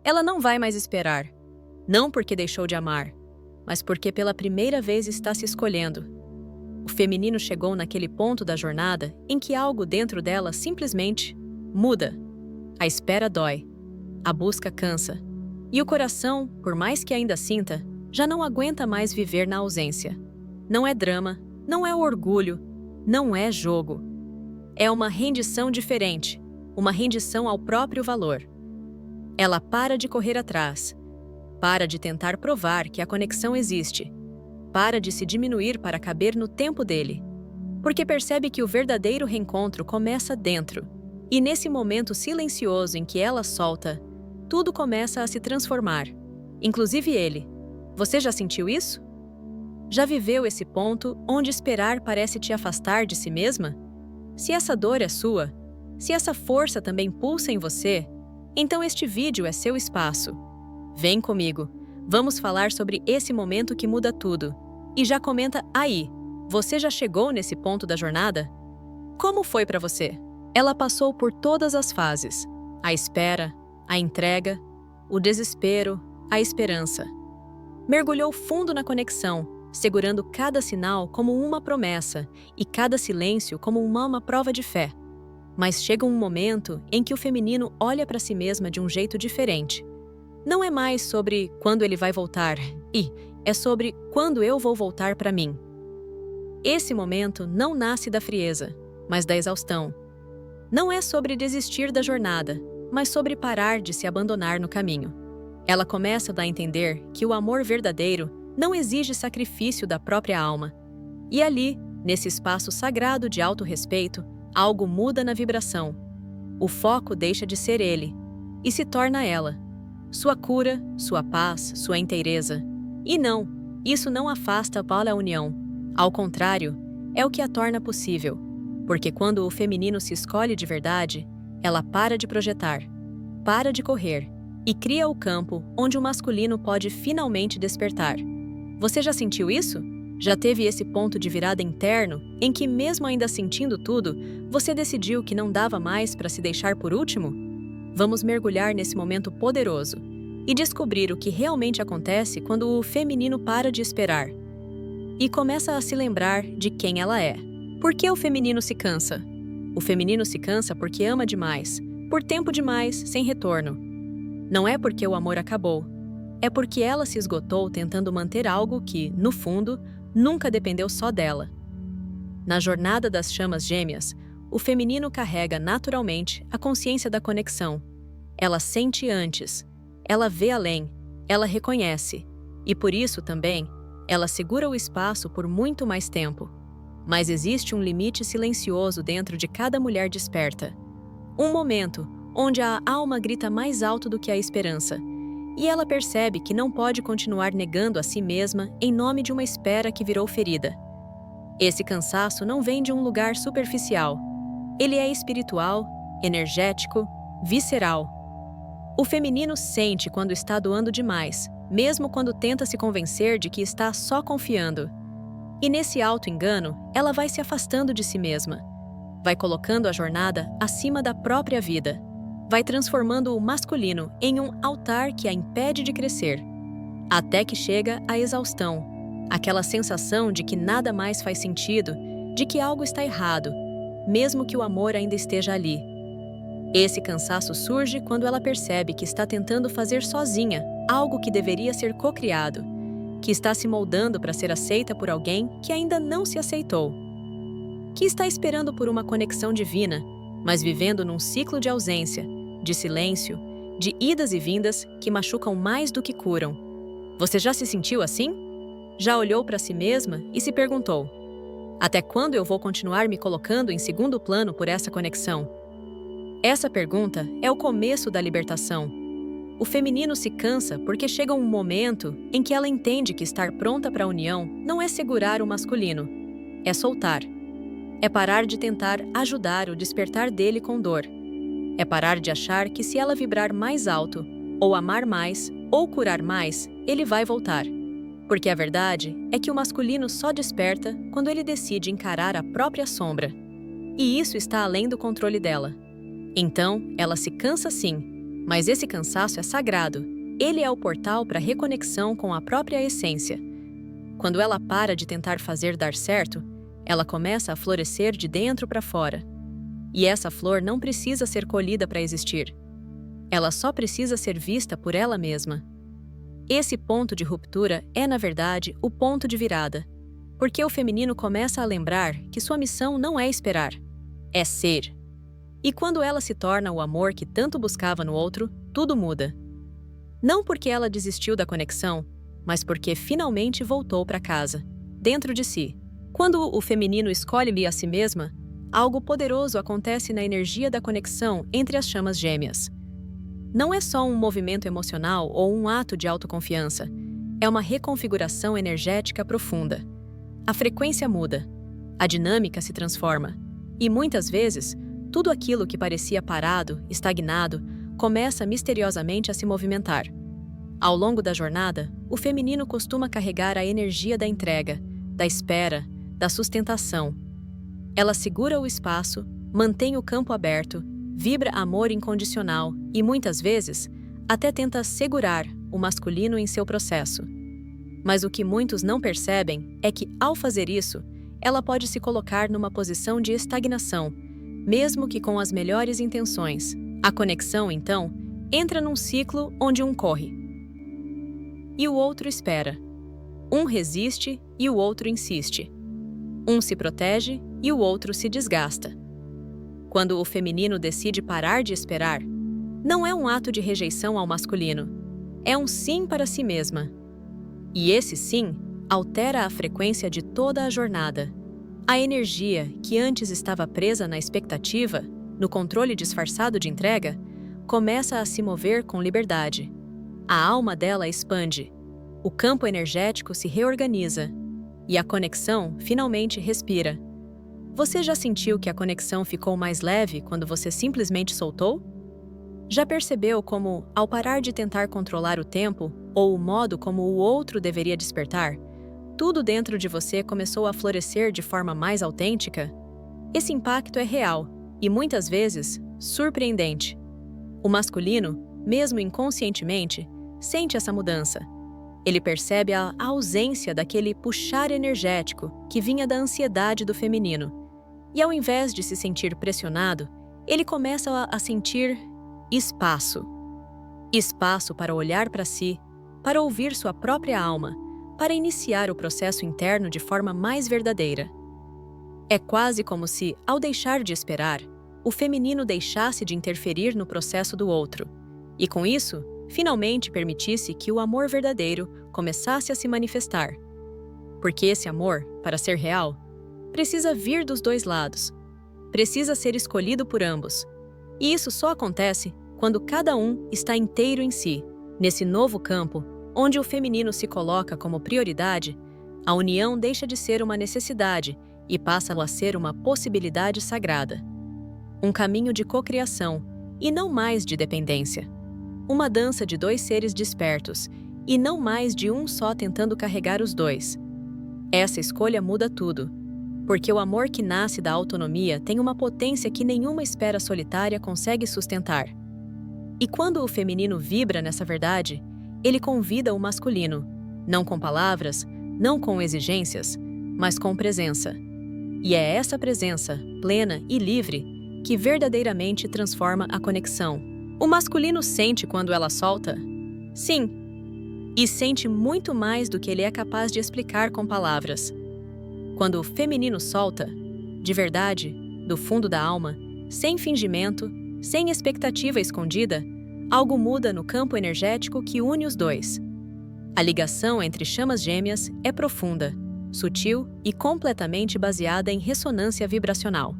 Ela não vai mais esperar. Não porque deixou de amar, mas porque pela primeira vez está se escolhendo. O feminino chegou naquele ponto da jornada em que algo dentro dela simplesmente muda. A espera dói, a busca cansa, e o coração, por mais que ainda sinta, já não aguenta mais viver na ausência. Não é drama, não é orgulho, não é jogo. É uma rendição diferente, uma rendição ao próprio valor. Ela para de correr atrás, para de tentar provar que a conexão existe, para de se diminuir para caber no tempo dele, porque percebe que o verdadeiro reencontro começa dentro. E nesse momento silencioso em que ela solta, tudo começa a se transformar, inclusive ele. Você já sentiu isso? Já viveu esse ponto onde esperar parece te afastar de si mesma? Se essa dor é sua, se essa força também pulsa em você, então este vídeo é seu espaço. Vem comigo, vamos falar sobre esse momento que muda tudo. E já comenta aí, você já chegou nesse ponto da jornada? Como foi para você? Ela passou por todas as fases: a espera, a entrega, o desespero, a esperança. Mergulhou fundo na conexão, segurando cada sinal como uma promessa e cada silêncio como uma prova de fé. Mas chega um momento em que o feminino olha para si mesma de um jeito diferente. Não é mais sobre quando ele vai voltar, é sobre quando eu vou voltar para mim. Esse momento não nasce da frieza, mas da exaustão. Não é sobre desistir da jornada, mas sobre parar de se abandonar no caminho. Ela começa a dar a entender que o amor verdadeiro não exige sacrifício da própria alma. E ali, nesse espaço sagrado de autorrespeito, algo muda na vibração. O foco deixa de ser ele e se torna ela. Sua cura, sua paz, sua inteireza. E não, isso não afasta para a união. Ao contrário, é o que a torna possível. Porque quando o feminino se escolhe de verdade, ela para de projetar, para de correr e cria o campo onde o masculino pode finalmente despertar. Você já sentiu isso? Já teve esse ponto de virada interno em que, mesmo ainda sentindo tudo, você decidiu que não dava mais para se deixar por último? Vamos mergulhar nesse momento poderoso e descobrir o que realmente acontece quando o feminino para de esperar e começa a se lembrar de quem ela é. Por que o feminino se cansa? O feminino se cansa porque ama demais, por tempo demais, sem retorno. Não é porque o amor acabou, é porque ela se esgotou tentando manter algo que, no fundo, nunca dependeu só dela. Na jornada das chamas gêmeas, o feminino carrega naturalmente a consciência da conexão. Ela sente antes, ela vê além, ela reconhece, e por isso também, ela segura o espaço por muito mais tempo. Mas existe um limite silencioso dentro de cada mulher desperta. Um momento onde a alma grita mais alto do que a esperança, e ela percebe que não pode continuar negando a si mesma em nome de uma espera que virou ferida. Esse cansaço não vem de um lugar superficial. Ele é espiritual, energético, visceral. O feminino sente quando está doando demais, mesmo quando tenta se convencer de que está só confiando. E nesse auto-engano, ela vai se afastando de si mesma. Vai colocando a jornada acima da própria vida. Vai transformando o masculino em um altar que a impede de crescer. Até que chega a exaustão. Aquela sensação de que nada mais faz sentido, de que algo está errado, mesmo que o amor ainda esteja ali. Esse cansaço surge quando ela percebe que está tentando fazer sozinha algo que deveria ser co-criado, que está se moldando para ser aceita por alguém que ainda não se aceitou, que está esperando por uma conexão divina, mas vivendo num ciclo de ausência, de silêncio, de idas e vindas que machucam mais do que curam. Você já se sentiu assim? Já olhou para si mesma e se perguntou: até quando eu vou continuar me colocando em segundo plano por essa conexão? Essa pergunta é o começo da libertação. O feminino se cansa porque chega um momento em que ela entende que estar pronta para a união não é segurar o masculino, é soltar. É parar de tentar ajudar o despertar dele com dor. É parar de achar que se ela vibrar mais alto, ou amar mais, ou curar mais, ele vai voltar. Porque a verdade é que o masculino só desperta quando ele decide encarar a própria sombra. E isso está além do controle dela. Então, ela se cansa sim. Mas esse cansaço é sagrado. Ele é o portal para a reconexão com a própria essência. Quando ela para de tentar fazer dar certo, ela começa a florescer de dentro para fora. E essa flor não precisa ser colhida para existir. Ela só precisa ser vista por ela mesma. Esse ponto de ruptura é, na verdade, o ponto de virada, porque o feminino começa a lembrar que sua missão não é esperar, é ser. E quando ela se torna o amor que tanto buscava no outro, tudo muda. Não porque ela desistiu da conexão, mas porque finalmente voltou para casa, dentro de si. Quando o feminino escolhe-lhe a si mesma, algo poderoso acontece na energia da conexão entre as chamas gêmeas. Não é só um movimento emocional ou um ato de autoconfiança, é uma reconfiguração energética profunda. A frequência muda, a dinâmica se transforma, e muitas vezes, tudo aquilo que parecia parado, estagnado, começa misteriosamente a se movimentar. Ao longo da jornada, o feminino costuma carregar a energia da entrega, da espera, da sustentação. Ela segura o espaço, mantém o campo aberto, vibra amor incondicional e, muitas vezes, até tenta segurar o masculino em seu processo. Mas o que muitos não percebem é que, ao fazer isso, ela pode se colocar numa posição de estagnação, mesmo que com as melhores intenções. A conexão, então, entra num ciclo onde um corre e o outro espera. Um resiste e o outro insiste. Um se protege e o outro se desgasta. Quando o feminino decide parar de esperar, não é um ato de rejeição ao masculino, é um sim para si mesma. E esse sim altera a frequência de toda a jornada. A energia que antes estava presa na expectativa, no controle disfarçado de entrega, começa a se mover com liberdade. A alma dela expande, o campo energético se reorganiza e a conexão finalmente respira. Você já sentiu que a conexão ficou mais leve quando você simplesmente soltou? Já percebeu como, ao parar de tentar controlar o tempo ou o modo como o outro deveria despertar, tudo dentro de você começou a florescer de forma mais autêntica? Esse impacto é real e, muitas vezes, surpreendente. O masculino, mesmo inconscientemente, sente essa mudança. Ele percebe a ausência daquele puxar energético que vinha da ansiedade do feminino. E ao invés de se sentir pressionado, ele começa a sentir espaço. Espaço para olhar para si, para ouvir sua própria alma, para iniciar o processo interno de forma mais verdadeira. É quase como se, ao deixar de esperar, o feminino deixasse de interferir no processo do outro, e com isso, finalmente permitisse que o amor verdadeiro começasse a se manifestar. Porque esse amor, para ser real, precisa vir dos dois lados, precisa ser escolhido por ambos. E isso só acontece quando cada um está inteiro em si. Nesse novo campo, onde o feminino se coloca como prioridade, a união deixa de ser uma necessidade e passa a ser uma possibilidade sagrada. Um caminho de cocriação e não mais de dependência. Uma dança de dois seres despertos e não mais de um só tentando carregar os dois. Essa escolha muda tudo, porque o amor que nasce da autonomia tem uma potência que nenhuma esfera solitária consegue sustentar. E quando o feminino vibra nessa verdade, ele convida o masculino, não com palavras, não com exigências, mas com presença. E é essa presença, plena e livre, que verdadeiramente transforma a conexão. O masculino sente quando ela solta? Sim. E sente muito mais do que ele é capaz de explicar com palavras. Quando o feminino solta, de verdade, do fundo da alma, sem fingimento, sem expectativa escondida, algo muda no campo energético que une os dois. A ligação entre chamas gêmeas é profunda, sutil e completamente baseada em ressonância vibracional.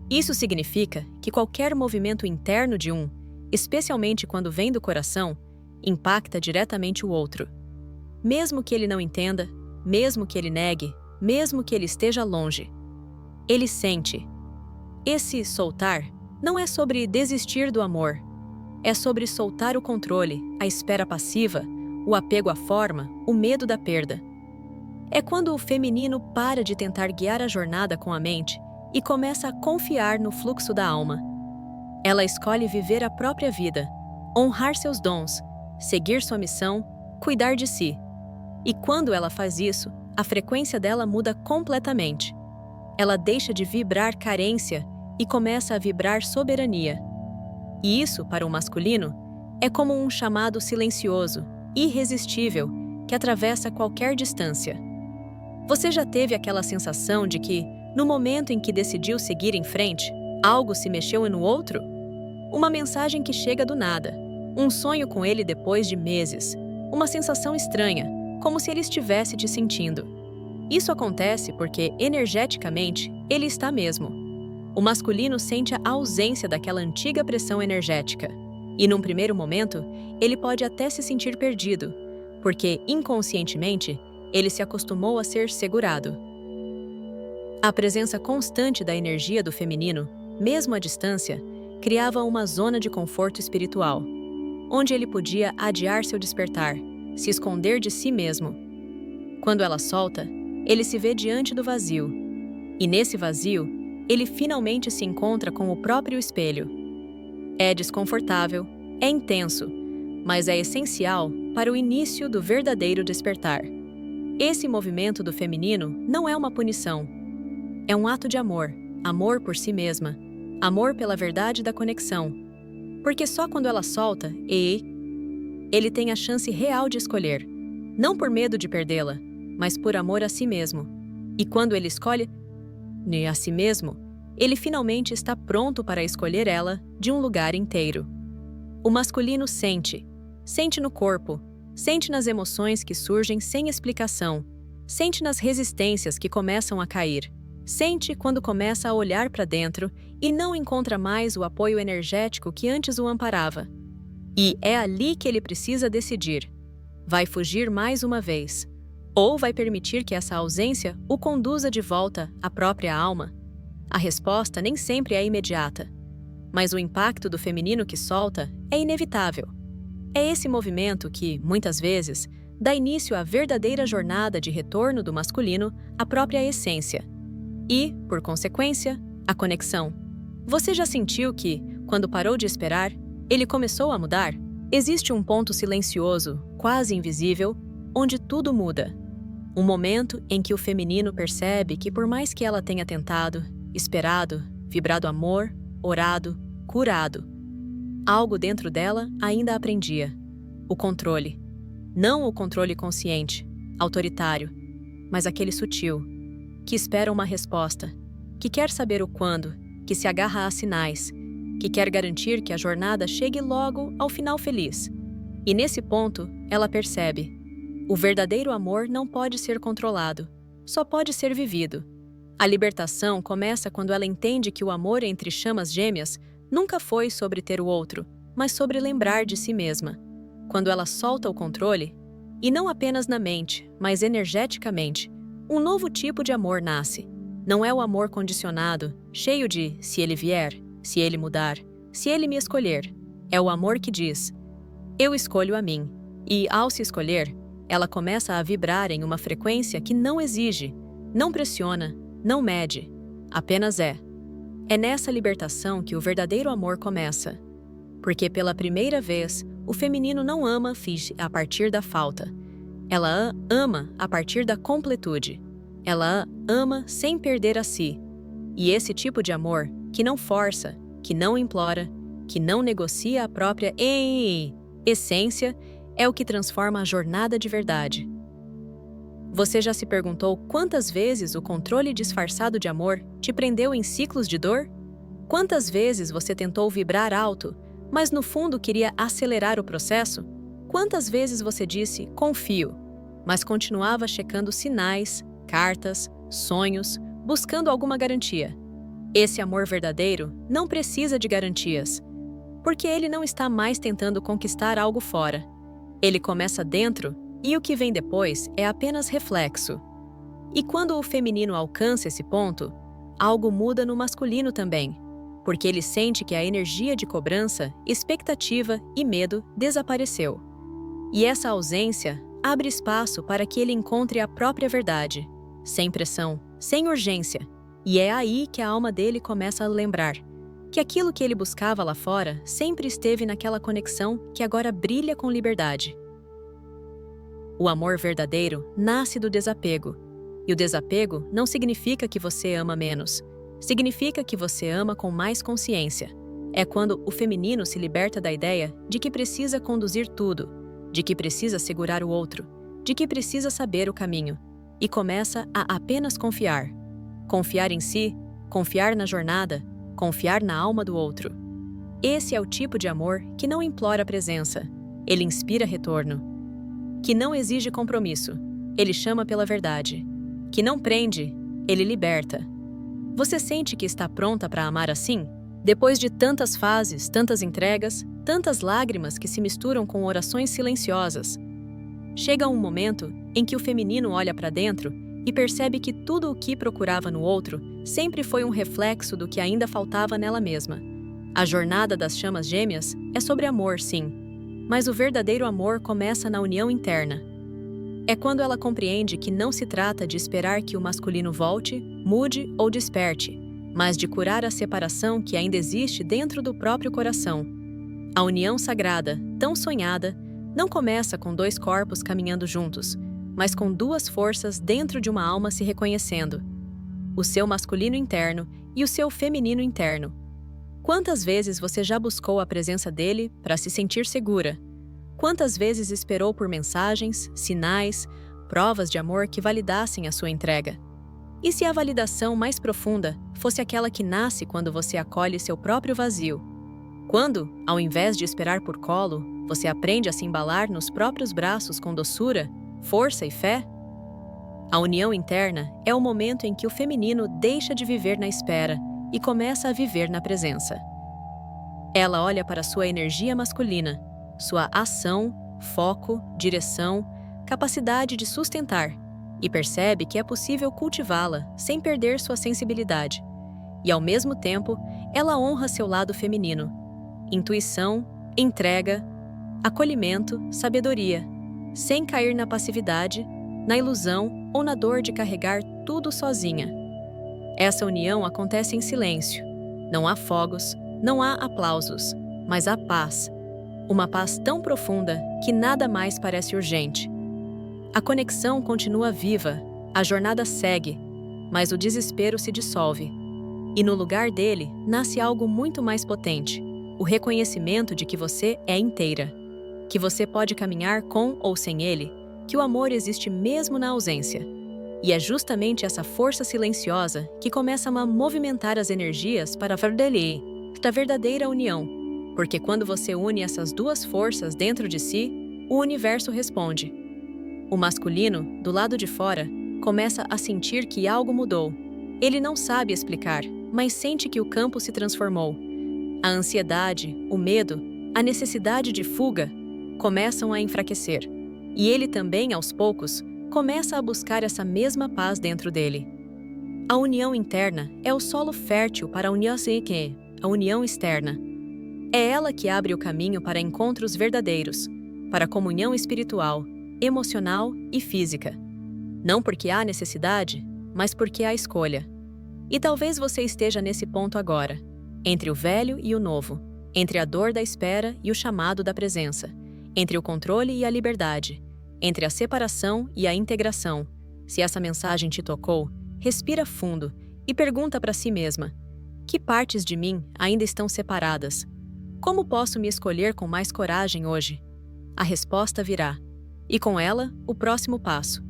Isso significa que qualquer movimento interno de um, especialmente quando vem do coração, impacta diretamente o outro. Mesmo que ele não entenda, mesmo que ele negue, mesmo que ele esteja longe. Ele sente. Esse soltar não é sobre desistir do amor. É sobre soltar o controle, a espera passiva, o apego à forma, o medo da perda. É quando o feminino para de tentar guiar a jornada com a mente e começa a confiar no fluxo da alma. Ela escolhe viver a própria vida, honrar seus dons, seguir sua missão, cuidar de si. E quando ela faz isso, a frequência dela muda completamente. Ela deixa de vibrar carência e começa a vibrar soberania. E isso, para o masculino, é como um chamado silencioso, irresistível, que atravessa qualquer distância. Você já teve aquela sensação de que, no momento em que decidiu seguir em frente, algo se mexeu no outro? Uma mensagem que chega do nada, um sonho com ele depois de meses, uma sensação estranha, como se ele estivesse te sentindo. Isso acontece porque, energeticamente, ele está mesmo. O masculino sente a ausência daquela antiga pressão energética. E, num primeiro momento, ele pode até se sentir perdido, porque, inconscientemente, ele se acostumou a ser segurado. A presença constante da energia do feminino, mesmo à distância, criava uma zona de conforto espiritual, onde ele podia adiar seu despertar, se esconder de si mesmo. Quando ela solta, ele se vê diante do vazio. E nesse vazio, ele finalmente se encontra com o próprio espelho. É desconfortável, é intenso, mas é essencial para o início do verdadeiro despertar. Esse movimento do feminino não é uma punição. É um ato de amor, amor por si mesma, amor pela verdade da conexão. Porque só quando ela solta, ele tem a chance real de escolher, não por medo de perdê-la, mas por amor a si mesmo. E quando ele escolhe a si mesmo, ele finalmente está pronto para escolher ela de um lugar inteiro. O masculino sente no corpo, sente nas emoções que surgem sem explicação, sente nas resistências que começam a cair, sente quando começa a olhar para dentro e não encontra mais o apoio energético que antes o amparava. E é ali que ele precisa decidir. Vai fugir mais uma vez? Ou vai permitir que essa ausência o conduza de volta à própria alma? A resposta nem sempre é imediata, mas o impacto do feminino que solta é inevitável. É esse movimento que, muitas vezes, dá início à verdadeira jornada de retorno do masculino à própria essência. E, por consequência, a conexão. Você já sentiu que, quando parou de esperar, ele começou a mudar? Existe um ponto silencioso, quase invisível, onde tudo muda. Um momento em que o feminino percebe que, por mais que ela tenha tentado, esperado, vibrado amor, orado, curado, algo dentro dela ainda aprendia. O controle. Não o controle consciente, autoritário, mas aquele sutil, que espera uma resposta, que quer saber o quando, que se agarra a sinais, que quer garantir que a jornada chegue logo ao final feliz. E nesse ponto, ela percebe: o verdadeiro amor não pode ser controlado, só pode ser vivido. A libertação começa quando ela entende que o amor entre chamas gêmeas nunca foi sobre ter o outro, mas sobre lembrar de si mesma. Quando ela solta o controle, e não apenas na mente, mas energeticamente, um novo tipo de amor nasce. Não é o amor condicionado, cheio de se ele vier, se ele mudar, se ele me escolher. É o amor que diz: eu escolho a mim. E, ao se escolher, ela começa a vibrar em uma frequência que não exige, não pressiona, não mede, apenas é. É nessa libertação que o verdadeiro amor começa. Porque pela primeira vez, o feminino não ama a partir da falta. Ela ama a partir da completude. Ela ama sem perder a si. E esse tipo de amor, que não força, que não implora, que não negocia a própria essência, é o que transforma a jornada de verdade. Você já se perguntou quantas vezes o controle disfarçado de amor te prendeu em ciclos de dor? Quantas vezes você tentou vibrar alto, mas no fundo queria acelerar o processo? Quantas vezes você disse confio, mas continuava checando sinais, cartas, sonhos, buscando alguma garantia? Esse amor verdadeiro não precisa de garantias, porque ele não está mais tentando conquistar algo fora. Ele começa dentro e o que vem depois é apenas reflexo. E quando o feminino alcança esse ponto, algo muda no masculino também, porque ele sente que a energia de cobrança, expectativa e medo desapareceu. E essa ausência abre espaço para que ele encontre a própria verdade, sem pressão, sem urgência. E é aí que a alma dele começa a lembrar que aquilo que ele buscava lá fora sempre esteve naquela conexão que agora brilha com liberdade. O amor verdadeiro nasce do desapego, e o desapego não significa que você ama menos, significa que você ama com mais consciência. É quando o feminino se liberta da ideia de que precisa conduzir tudo, de que precisa segurar o outro, de que precisa saber o caminho, e começa a apenas confiar. Confiar em si, confiar na jornada, confiar na alma do outro. Esse é o tipo de amor que não implora presença, ele inspira retorno. Que não exige compromisso, ele chama pela verdade. Que não prende, ele liberta. Você sente que está pronta para amar assim? Depois de tantas fases, tantas entregas, tantas lágrimas que se misturam com orações silenciosas, chega um momento em que o feminino olha para dentro e percebe que tudo o que procurava no outro sempre foi um reflexo do que ainda faltava nela mesma. A jornada das chamas gêmeas é sobre amor, sim, mas o verdadeiro amor começa na união interna. É quando ela compreende que não se trata de esperar que o masculino volte, mude ou desperte, mas de curar a separação que ainda existe dentro do próprio coração. A união sagrada, tão sonhada, não começa com dois corpos caminhando juntos, mas com duas forças dentro de uma alma se reconhecendo. O seu masculino interno e o seu feminino interno. Quantas vezes você já buscou a presença dele para se sentir segura? Quantas vezes esperou por mensagens, sinais, provas de amor que validassem a sua entrega? E se a validação mais profunda fosse aquela que nasce quando você acolhe seu próprio vazio? Quando, ao invés de esperar por colo, você aprende a se embalar nos próprios braços com doçura, força e fé? A união interna é o momento em que o feminino deixa de viver na espera e começa a viver na presença. Ela olha para sua energia masculina, sua ação, foco, direção, capacidade de sustentar, e percebe que é possível cultivá-la sem perder sua sensibilidade. E, ao mesmo tempo, ela honra seu lado feminino. Intuição, entrega, acolhimento, sabedoria, sem cair na passividade, na ilusão ou na dor de carregar tudo sozinha. Essa união acontece em silêncio. Não há fogos, não há aplausos, mas há paz. Uma paz tão profunda que nada mais parece urgente. A conexão continua viva, a jornada segue, mas o desespero se dissolve. E no lugar dele nasce algo muito mais potente, o reconhecimento de que você é inteira, que você pode caminhar com ou sem ele, que o amor existe mesmo na ausência. E é justamente essa força silenciosa que começa a movimentar as energias para a verdadeira união. Porque quando você une essas duas forças dentro de si, o universo responde. O masculino, do lado de fora, começa a sentir que algo mudou. Ele não sabe explicar, mas sente que o campo se transformou. A ansiedade, o medo, a necessidade de fuga começam a enfraquecer. E ele também, aos poucos, começa a buscar essa mesma paz dentro dele. A união interna é o solo fértil para a união externa. É ela que abre o caminho para encontros verdadeiros, para comunhão espiritual, emocional e física. Não porque há necessidade, mas porque há escolha. E talvez você esteja nesse ponto agora, entre o velho e o novo, entre a dor da espera e o chamado da presença, entre o controle e a liberdade, entre a separação e a integração. Se essa mensagem te tocou, respira fundo e pergunta para si mesma: que partes de mim ainda estão separadas? Como posso me escolher com mais coragem hoje? A resposta virá. E com ela, o próximo passo.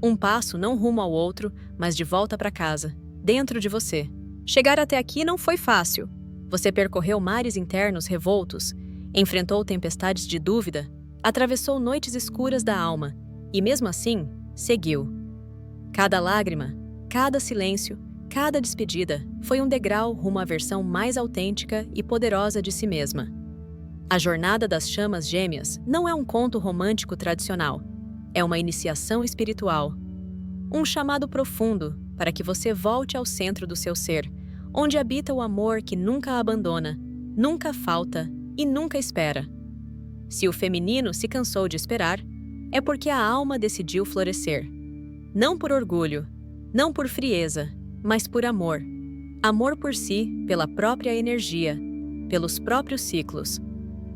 Um passo não rumo ao outro, mas de volta para casa, dentro de você. Chegar até aqui não foi fácil. Você percorreu mares internos revoltos, enfrentou tempestades de dúvida, atravessou noites escuras da alma e, mesmo assim, seguiu. Cada lágrima, cada silêncio, cada despedida foi um degrau rumo à versão mais autêntica e poderosa de si mesma. A jornada das chamas gêmeas não é um conto romântico tradicional. É uma iniciação espiritual. Um chamado profundo para que você volte ao centro do seu ser, onde habita o amor que nunca abandona, nunca falta e nunca espera. Se o feminino se cansou de esperar, é porque a alma decidiu florescer. Não por orgulho, não por frieza, mas por amor. Amor por si, pela própria energia, pelos próprios ciclos.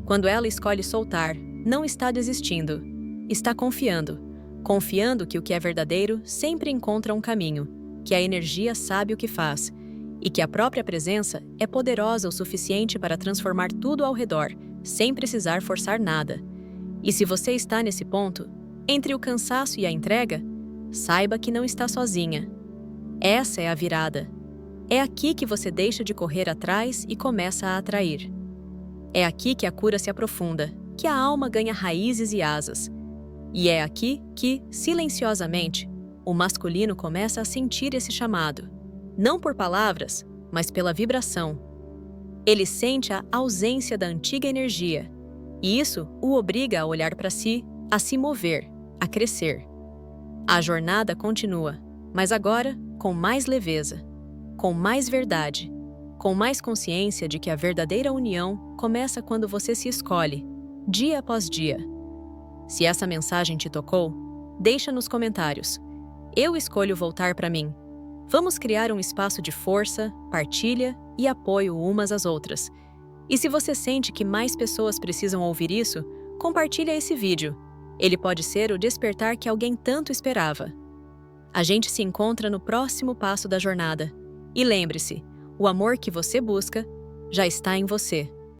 Quando ela escolhe soltar, não está desistindo, está confiando. Confiando que o que é verdadeiro sempre encontra um caminho, que a energia sabe o que faz e que a própria presença é poderosa o suficiente para transformar tudo ao redor, sem precisar forçar nada. E se você está nesse ponto, entre o cansaço e a entrega, saiba que não está sozinha. Essa é a virada. É aqui que você deixa de correr atrás e começa a atrair. É aqui que a cura se aprofunda, que a alma ganha raízes e asas. E é aqui que, silenciosamente, o masculino começa a sentir esse chamado. Não por palavras, mas pela vibração. Ele sente a ausência da antiga energia, e isso o obriga a olhar para si, a se mover, a crescer. A jornada continua, mas agora com mais leveza, com mais verdade, com mais consciência de que a verdadeira união começa quando você se escolhe, dia após dia. Se essa mensagem te tocou, deixa nos comentários. Eu escolho voltar para mim. Vamos criar um espaço de força, partilha e apoio umas às outras. E se você sente que mais pessoas precisam ouvir isso, compartilha esse vídeo. Ele pode ser o despertar que alguém tanto esperava. A gente se encontra no próximo passo da jornada. E lembre-se, o amor que você busca já está em você.